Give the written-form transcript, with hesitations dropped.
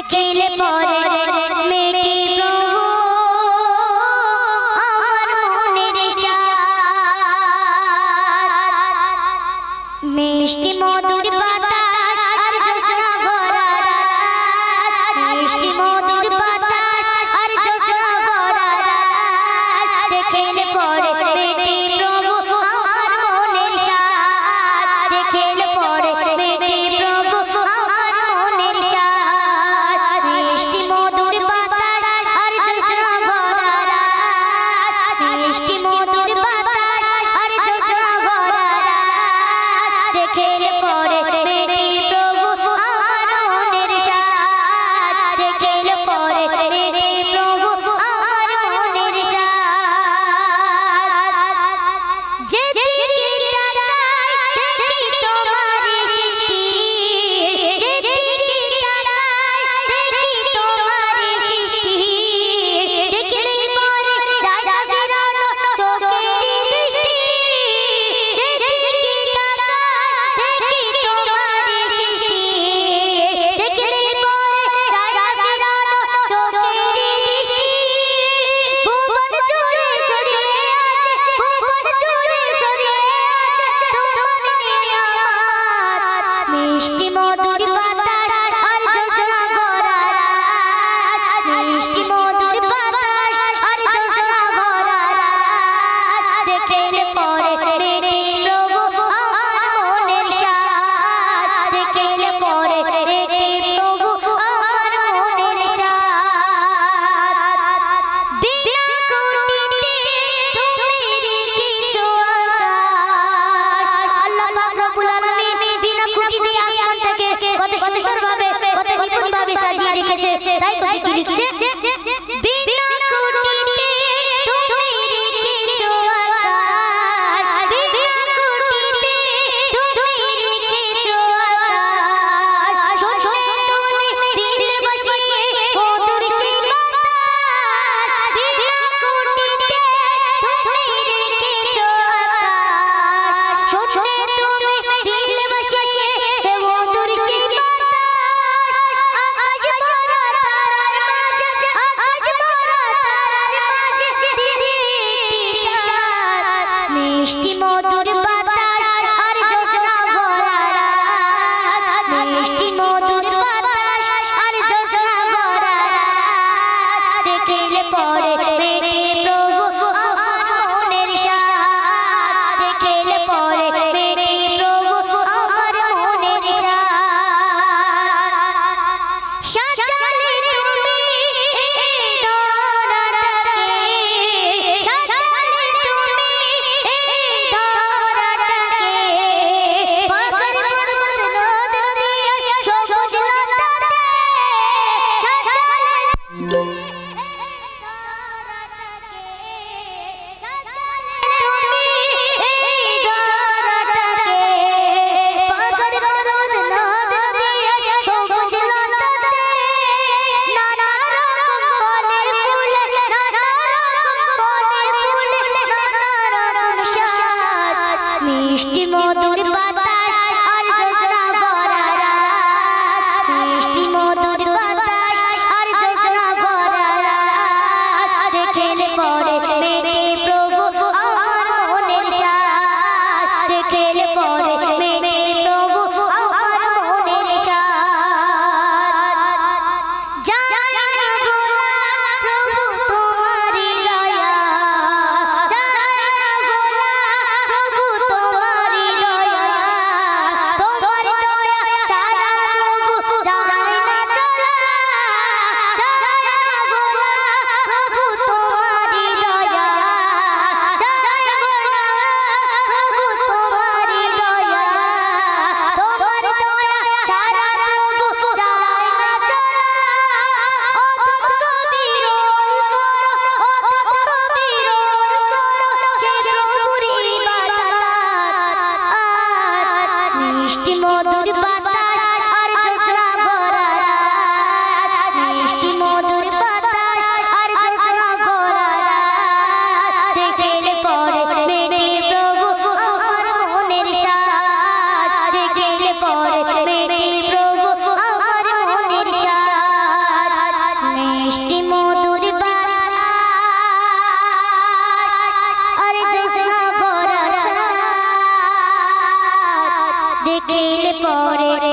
দেখিলে পরে মেটে প্রভু আমার মনের সাথ মিষ্টি মধুর বাতাস আর জ্যোৎস্না ভরা রাত মিষ্টি মধুর বাতাস আর জ্যোৎস্না ভরা রাত দেখিলে পরে মেটে প্রভু আমার মনের সাথ দেখিলে পরে মেটে প্রভু আমার মনের সাথ মিষ্টি মধুর বাতাস আর জ্যোৎস্না ভরা রাত মিষ্টি মধুর বাতাস আর জ্যোৎস্না ভরা রাত দেখিলে পরে মেটে প্রভু আমার মনের সাথ দেখিলে পরে মেটে প্রভু আমার মনের সাথ যেদিকে তাকাই দেখি তোমার সৃষ্টি যেদিকে তাকাই দেখি তোমার সৃষ্টি দেখলে পরে যায় ফেরানো চোখের দৃষ্টি যেদিকে তাকাই দেখি তোমার সৃষ্টি দেখলে পরে যায় ফেরানো চোখের দৃষ্টি ভুবন জুড়ে ছড়িয়ে আছে ভুবন জুড়ে ছড়িয়ে আছে তোমার নিয়ামত মিষ্টি মধুর বাতাস আর জ্যোৎস্না ভরা রাত মিষ্টি মধুর বাতাস আর জ্যোৎস্না ভরা রাত দেখিলে পরে মেটে প্রভু আমার মনের সাথ দেখিলে পরে মেটে প্রভু আমার মনের সাথ বিনা খুঁটিতে তুমি রেখেছো আকাশ আল্লাহ পাক রব্বুল আলামিন বিনা খুঁটিতে আসমানটাকে কত সুন্দরভাবে কত নিপুণভাবে সাজিয়ে রেখেছে তাই কবি কি লিখছে বিনা খুঁটিতে তুমি রেখেছো আকাশ বিনা খুঁটিতে তুমি রেখেছো আকাশ শোনে তুমি দিল বসিয়ে মধুর সেই বাতাস বিনা খুঁটিতে তুমি রেখেছো আকাশ শোনে তুমি দিল বসিয়ে মধুর সেই বাতাস গেলে পরে